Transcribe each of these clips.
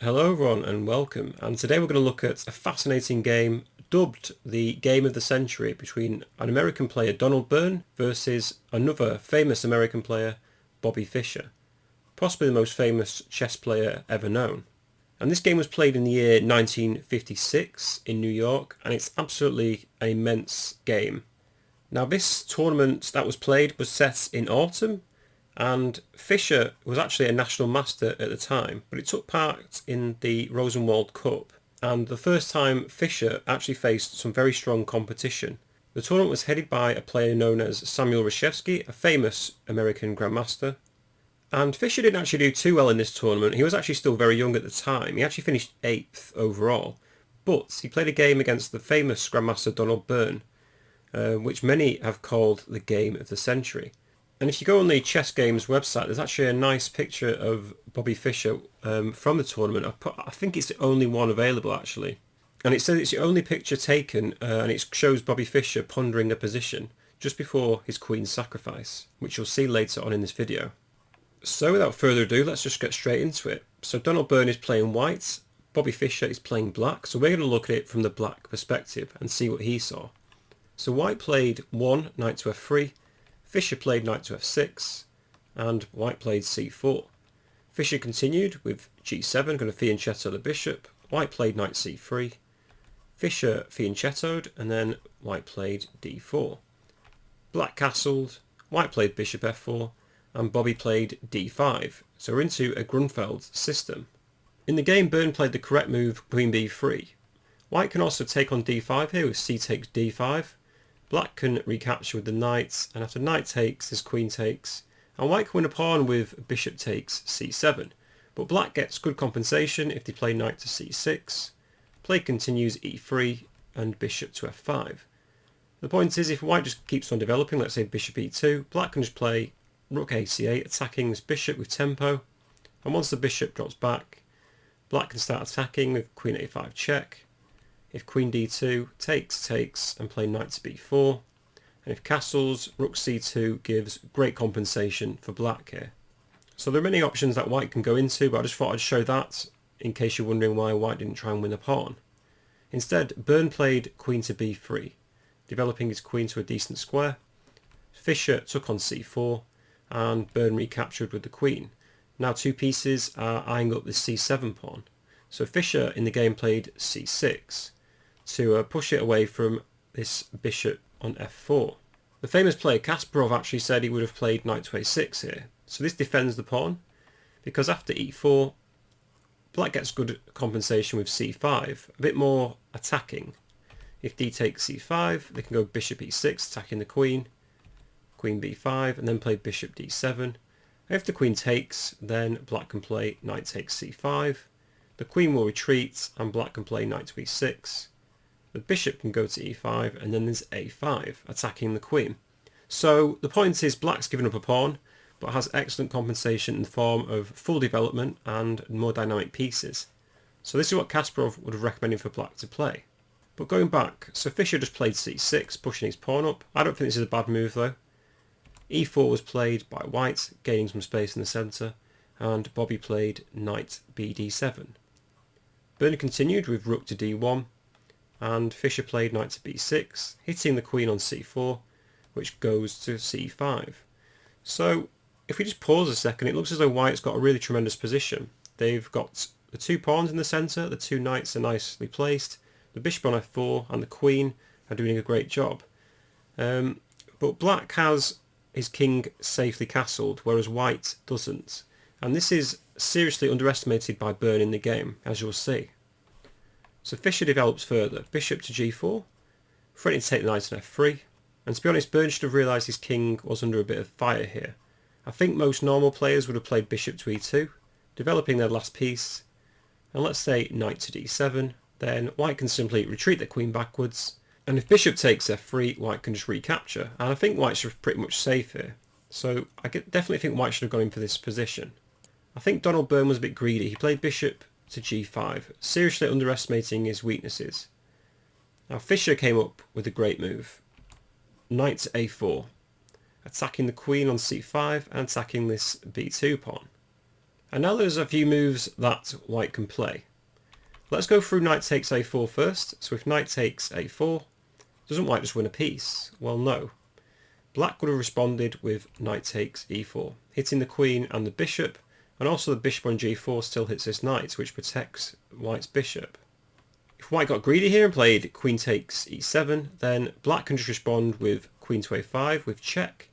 Hello everyone and welcome, and today we're going to look at a fascinating game dubbed the Game of the Century between an American player, Donald Byrne, versus another famous American player, Bobby Fischer, possibly the most famous chess player ever known. And this game was played in the year 1956 in New York, and it's absolutely an immense game. Now this tournament that was played was set in autumn, and Fischer was actually a national master at the time, but it took part in the Rosenwald Cup, and the first time Fischer actually faced some very strong competition. The tournament was headed by a player known as Samuel Reshevsky, a famous American grandmaster, and Fischer didn't actually do too well in this tournament. He was actually still very young at the time. He actually finished 8th overall, but he played a game against the famous grandmaster Donald Byrne, which many have called the Game of the Century. And if you go on the Chess Games website, there's actually a nice picture of Bobby Fischer from the tournament. I think it's the only one available actually. And it says it's the only picture taken, and it shows Bobby Fischer pondering a position just before his queen's sacrifice, which you'll see later on in this video. So without further ado, let's just get straight into it. So Donald Byrne is playing white, Bobby Fischer is playing black, so we're going to look at it from the black perspective and see what he saw. So white played 1, knight to f3, Fischer played knight to f6, and white played c4. Fischer continued with g7, going to fianchetto the bishop. White played knight c3. Fischer fianchettoed, and then white played d4. Black castled, white played bishop f4, and Bobby played d5. So we're into a Grunfeld system. In the game, Byrne played the correct move, queen b3. White can also take on d5 here with c takes d5. Black can recapture with the knight, and after knight takes, his queen takes, and white can win a pawn with bishop takes c7. But black gets good compensation if they play knight to c6. Play continues e3 and bishop to f5. The point is, if white just keeps on developing, let's say bishop e2, black can just play rook ac8, attacking this bishop with tempo, and once the bishop drops back, black can start attacking with queen a5 check. If queen d2 takes and play knight to b4, and if castles, rook c2 gives great compensation for black here. So there are many options that white can go into, but I just thought I'd show that in case you're wondering why white didn't try and win a pawn. Instead, Byrne played queen to b3, developing his queen to a decent square. Fischer took on c4, and Byrne recaptured with the queen. Now two pieces are eyeing up this c7 pawn. So Fischer in the game played c6 to push it away from this bishop on f4. The famous player Kasparov actually said he would have played knight to a6 here. So this defends the pawn, because after e4, black gets good compensation with c5, a bit more attacking. If d takes c5, they can go bishop e6, attacking the queen, queen b5, and then play bishop d7. And if the queen takes, then black can play knight takes c5. The queen will retreat, and black can play knight to e6. The bishop can go to e5, and then there's a5, attacking the queen. So the point is, black's given up a pawn, but has excellent compensation in the form of full development and more dynamic pieces. So this is what Kasparov would have recommended for black to play. But going back, so Fischer just played c6, pushing his pawn up. I don't think this is a bad move though. e4 was played by white, gaining some space in the centre, and Bobby played knight bd7. Byrne continued with rook to d1, and Fischer played knight to b6, hitting the queen on c4, which goes to c5. So if we just pause a second, it looks as though white's got a really tremendous position. They've got the two pawns in the centre, the two knights are nicely placed, the bishop on f4 and the queen are doing a great job. But black has his king safely castled, whereas white doesn't. And this is seriously underestimated by Byrne in the game, as you'll see. So Fischer develops further, bishop to g4, threatening to take the knight on f3, and to be honest, Byrne should have realised his king was under a bit of fire here. I think most normal players would have played bishop to e2, developing their last piece, and let's say knight to d7, then white can simply retreat the queen backwards, and if bishop takes f3, white can just recapture, and I think white's pretty much safe here. So I definitely think white should have gone in for this position. I think Donald Byrne was a bit greedy. He played bishop to g5, seriously underestimating his weaknesses. Now Fischer came up with a great move. Knight to a4, attacking the queen on c5 and attacking this b2 pawn. And now there's a few moves that white can play. Let's go through knight takes a4 first. So if knight takes a4, doesn't white just win a piece? Well, no. Black would have responded with knight takes e4, hitting the queen and the bishop, and also the bishop on g4 still hits this knight, which protects white's bishop. If white got greedy here and played queen takes e7, then black can just respond with queen to a5 with check.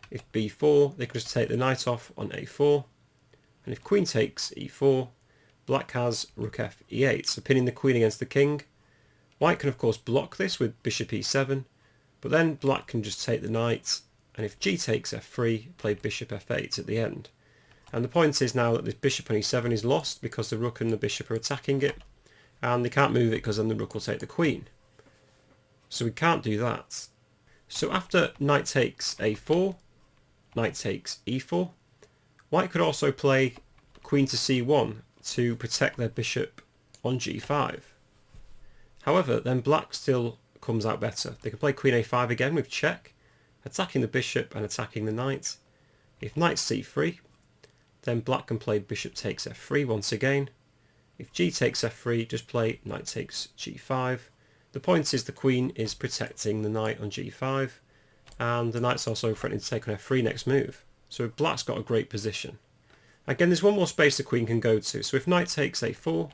If b4, they can just take the knight off on a4, and if queen takes e4, black has rook f e8, so pinning the queen against the king. White can of course block this with bishop e7, but then black can just take the knight, and if g takes f3, play bishop f8 at the end. And the point is now that this bishop on e7 is lost because the rook and the bishop are attacking it, and they can't move it because then the rook will take the queen. So we can't do that. So after knight takes a4, knight takes e4, white could also play queen to c1 to protect their bishop on g5. However, then black still comes out better. They can play queen a5 again with check, attacking the bishop and attacking the knight. If knight c3, then black can play bishop takes f3 once again. If g takes f3, just play knight takes g5. The point is the queen is protecting the knight on g5, and the knight's also threatening to take on f3 next move. So black's got a great position. Again, there's one more space the queen can go to. So if knight takes a4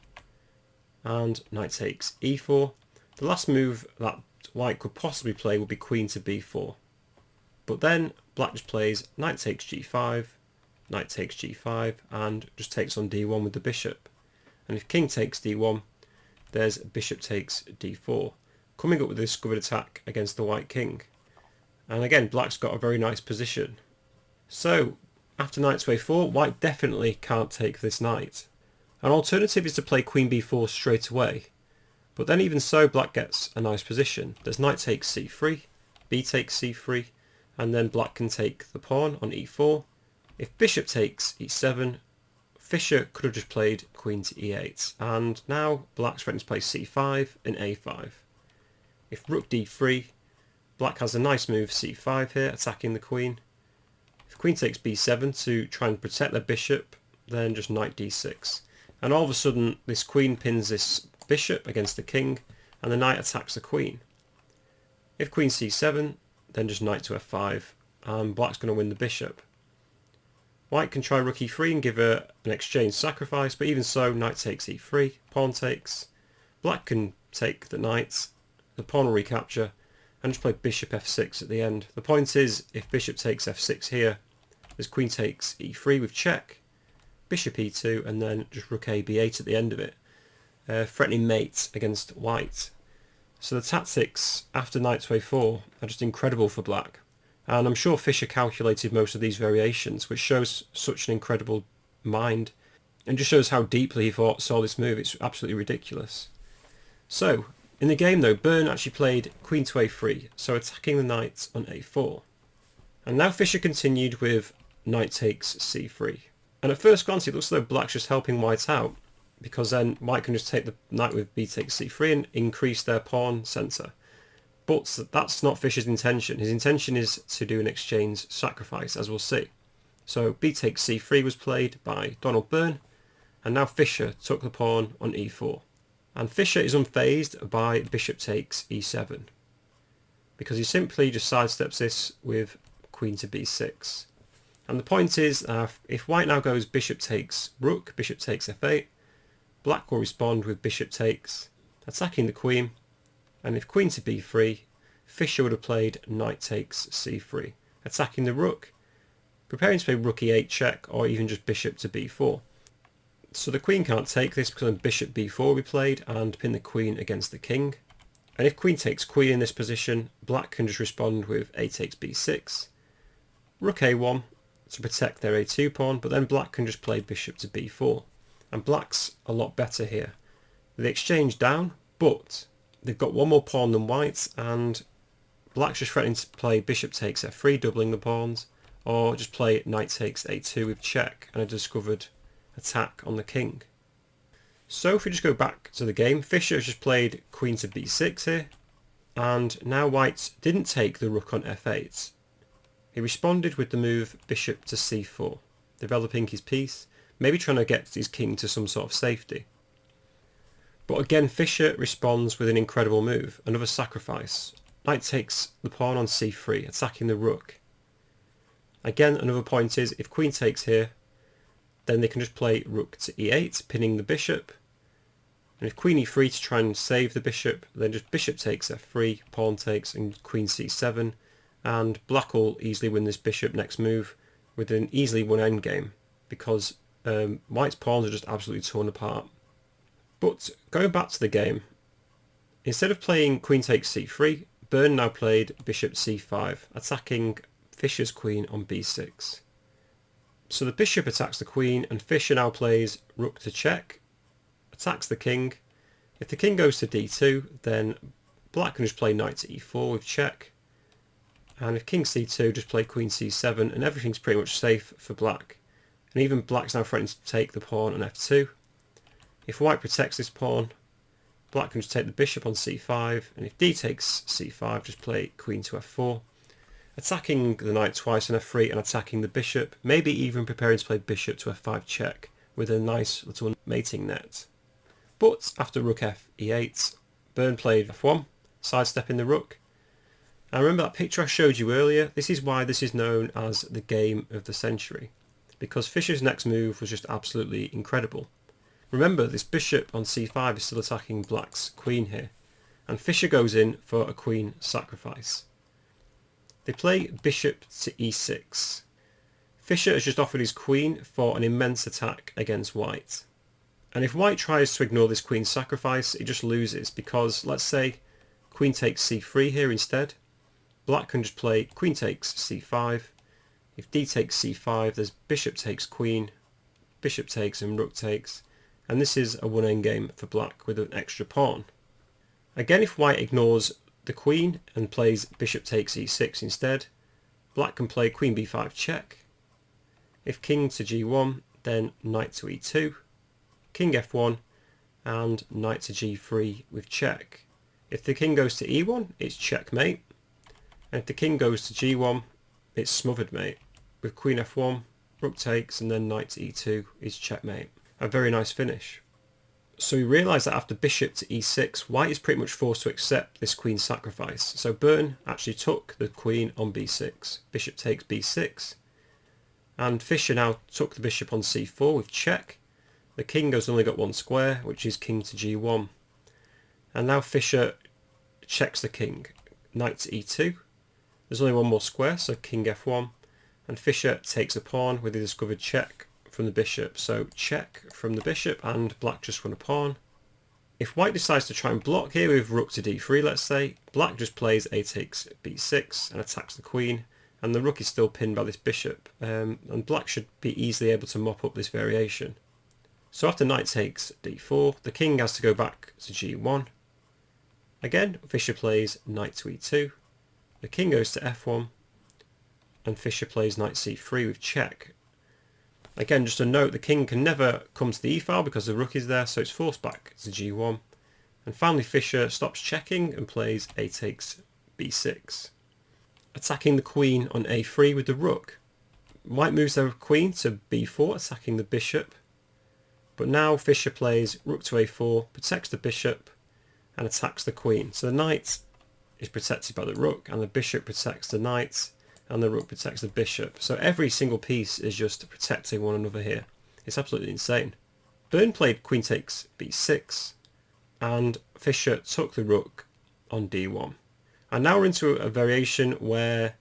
and knight takes e4, the last move that white could possibly play would be queen to b4. But then black just plays knight takes g5, knight takes g5, and just takes on d1 with the bishop. And if king takes d1, there's bishop takes d4, coming up with a discovered attack against the white king. And again, black's got a very nice position. So after knight to a4, white definitely can't take this knight. An alternative is to play queen b4 straight away. But then even so, black gets a nice position. There's knight takes c3, b takes c3, and then black can take the pawn on e4. If bishop takes e7, Fischer could have just played queen to e8, and now black's threatening to play c5 and a5. If rook d3, black has a nice move c5 here, attacking the queen. If queen takes b7 to try and protect their bishop, then just knight d6. And all of a sudden this queen pins this bishop against the king, and the knight attacks the queen. If queen c7, then just knight to f5, and black's going to win the bishop. White can try rook e3 and give her an exchange sacrifice, but even so, knight takes e3, pawn takes. Black can take the knight, the pawn will recapture, and just play bishop f6 at the end. The point is, if bishop takes f6 here, there's queen takes e3 with check, bishop e2, and then just rook a b8 at the end of it, threatening mate against white. So the tactics after knight to a4 are just incredible for black. And I'm sure Fischer calculated most of these variations, which shows such an incredible mind, and just shows how deeply he saw this move. It's absolutely ridiculous. So, in the game though, Byrne actually played queen to a3, so attacking the knight on a4. And now Fischer continued with knight takes c3. And at first glance it looks as though black's just helping white out, because then white can just take the knight with b takes c3 and increase their pawn centre. But that's not Fischer's intention. His intention is to do an exchange sacrifice, as we'll see. So b takes c3 was played by Donald Byrne, and now Fischer took the pawn on e4. And Fischer is unfazed by bishop takes e7, because he simply just sidesteps this with queen to b6. And the point is, if white now goes bishop takes rook, bishop takes f8, black will respond with bishop takes, attacking the queen. And if queen to b3, Fischer would have played knight takes c3, attacking the rook, preparing to play rook e8 check, or even just bishop to b4. So the queen can't take this because then bishop b4 will be played and pin the queen against the king. And if queen takes queen in this position, black can just respond with a takes b6, rook a1 to protect their a2 pawn, but then black can just play bishop to b4. And black's a lot better here. They exchange down, but they've got one more pawn than white, and black's just threatening to play bishop takes f3, doubling the pawns, or just play knight takes a2 with check and a discovered attack on the king. So if we just go back to the game, Fischer has just played queen to b6 here, and now white didn't take the rook on f8. He responded with the move bishop to c4, developing his piece, maybe trying to get his king to some sort of safety. But again, Fischer responds with an incredible move, another sacrifice. Knight takes the pawn on c3, attacking the rook. Again, another point is, if queen takes here, then they can just play rook to e8, pinning the bishop. And if queen e3 to try and save the bishop, then just bishop takes f3, pawn takes, and queen c7. And black will easily win this bishop next move with an easily won endgame, because white's pawns are just absolutely torn apart. But going back to the game, instead of playing queen takes c3, Byrne now played bishop c5, attacking Fischer's queen on b6. So the bishop attacks the queen, and Fischer now plays rook to check, attacks the king. If the king goes to d2, then black can just play knight to e4 with check. And if king c2, just play queen c7, and everything's pretty much safe for black. And even black's now threatening to take the pawn on f2. If white protects this pawn, black can just take the bishop on c5, and if d takes c5, just play queen to f4, attacking the knight twice on f3 and attacking the bishop, maybe even preparing to play bishop to f5 check with a nice little mating net. But after rook f e8, Byrne played f1, sidestepping the rook. And remember that picture I showed you earlier? This is why this is known as the game of the century, because Fischer's next move was just absolutely incredible. Remember, this bishop on c5 is still attacking black's queen here, and Fischer goes in for a queen sacrifice. They play bishop to e6. Fischer has just offered his queen for an immense attack against white. And if white tries to ignore this queen sacrifice, it just loses, because let's say queen takes c3 here instead. Black can just play queen takes c5. If d takes c5, there's bishop takes queen, bishop takes and rook takes. And this is a one endgame for black with an extra pawn. Again, if white ignores the queen and plays bishop takes e6 instead, black can play queen b5 check. If king to g1, then knight to e2, king f1, and knight to g3 with check. If the king goes to e1, it's checkmate. And if the king goes to g1, it's smothered mate, with queen f1, rook takes, and then knight to e2 is checkmate. A very nice finish. So we realise that after bishop to e6, white is pretty much forced to accept this queen sacrifice. So Byrne actually took the queen on b6, bishop takes b6, and Fischer now took the bishop on c4 with check. The king has only got one square, which is king to g1. And now Fischer checks the king, knight to e2. There's only one more square, so king f1, and Fischer takes a pawn with the discovered check from the bishop. So check from the bishop, and black just won a pawn. If white decides to try and block here with rook to d3, let's say, black just plays a takes b6 and attacks the queen, and the rook is still pinned by this bishop, and black should be easily able to mop up this variation. So after knight takes d4, the king has to go back to g1. Again, Fischer plays knight to e2, the king goes to f1, and Fischer plays knight c3 with check. Again, just a note, the king can never come to the e-file because the rook is there, so it's forced back to g1. And finally Fischer stops checking and plays a takes b6, attacking the queen on a3 with the rook. White moves their queen to b4, attacking the bishop. But now Fischer plays rook to a4, protects the bishop, and attacks the queen. So the knight is protected by the rook, and the bishop protects the knight, and the rook protects the bishop. So every single piece is just protecting one another here. It's absolutely insane. Byrne played queen takes b6, and Fischer took the rook on d1. And now we're into a variation where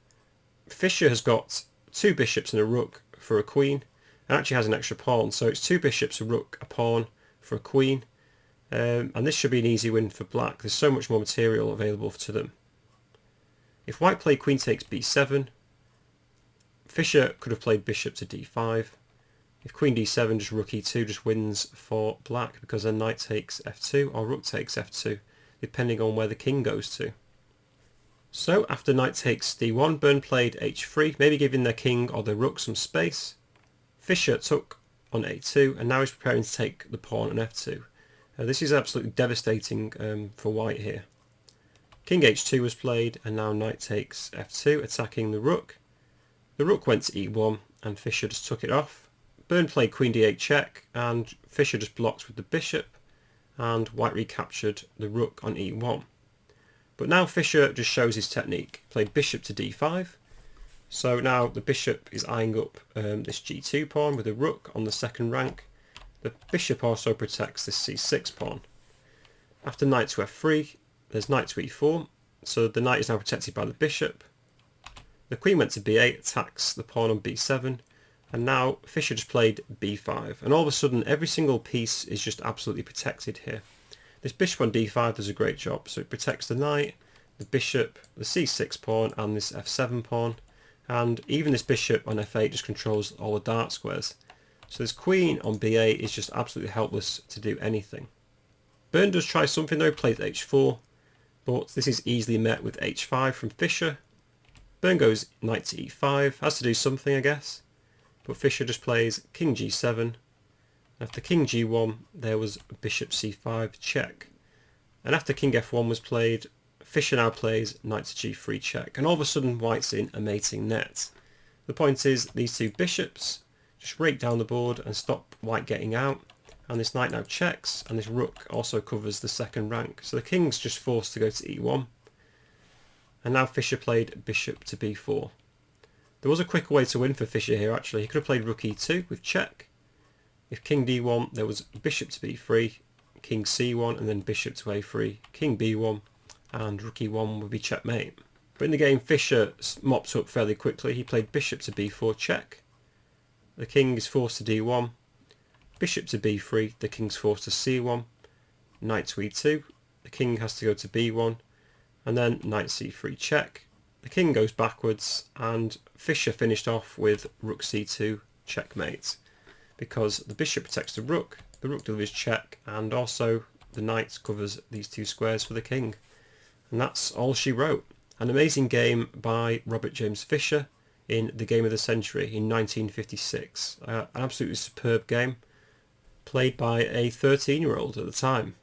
Fischer has got two bishops and a rook for a queen, and actually has an extra pawn. So it's two bishops, a rook, a pawn for a queen. And this should be an easy win for black. There's so much more material available to them. If white played queen takes b7, Fischer could have played bishop to d5. If queen d7, just rook e2 just wins for black, because then knight takes f2 or rook takes f2, depending on where the king goes to. So after knight takes d1, Byrne played h3, maybe giving their king or their rook some space. Fischer took on a2, and now he's preparing to take the pawn on f2. This is absolutely devastating for white here. King h2 was played, and now knight takes f2, attacking the rook. The rook went to e1, and Fischer just took it off. Byrne played queen d8 check, and Fischer just blocks with the bishop, and white recaptured the rook on e1. But now Fischer just shows his technique. Played bishop to d5. So now the bishop is eyeing up this g2 pawn with a rook on the second rank. The bishop also protects this c6 pawn. After knight to f3, there's knight to e4. So the knight is now protected by the bishop. The queen went to b8, attacks the pawn on b7. And now Fischer just played b5. And all of a sudden every single piece is just absolutely protected here. This bishop on d5 does a great job. So it protects the knight, the bishop, the c6 pawn and this f7 pawn. And even this bishop on f8 just controls all the dark squares. So this queen on b8 is just absolutely helpless to do anything. Byrne does try something though, plays h4, but this is easily met with h5 from Fischer. Byrne goes knight to e5, has to do something I guess, but Fischer just plays king g7. After king g1 there was bishop c5 check, and after king f1 was played, Fischer now plays knight to g3 check, and all of a sudden white's in a mating net. The point is these two bishops just rake down the board and stop white getting out, and this knight now checks, and this rook also covers the second rank, so the king's just forced to go to e1. And now Fischer played bishop to b4. There was a quicker way to win for Fischer here actually. He could have played rook e2 with check. If king d1 there was bishop to b3, king c1 and then bishop to a3, king b1 and rook e1 would be checkmate. But in the game Fischer mopped up fairly quickly. He played bishop to b4 check. The king is forced to d1. Bishop to b3, the king's forced to c1. Knight to e2, the king has to go to b1. And then knight c3 check. The king goes backwards, and Fischer finished off with rook c2 checkmate, because the bishop protects the rook delivers check, and also the knight covers these two squares for the king. And that's all she wrote. An amazing game by Robert James Fischer in the game of the century in 1956. An absolutely superb game, played by a 13-year-old at the time.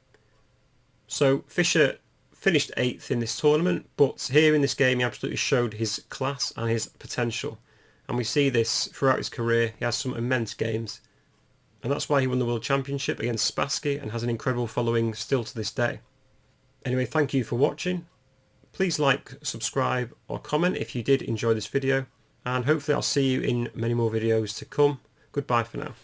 So Fischer finished 8th in this tournament, but here in this game he absolutely showed his class and his potential, and we see this throughout his career. He has some immense games, and that's why he won the World Championship against Spassky and has an incredible following still to this day. Anyway, thank you for watching. Please like, subscribe or comment if you did enjoy this video, and hopefully I'll see you in many more videos to come. Goodbye for now.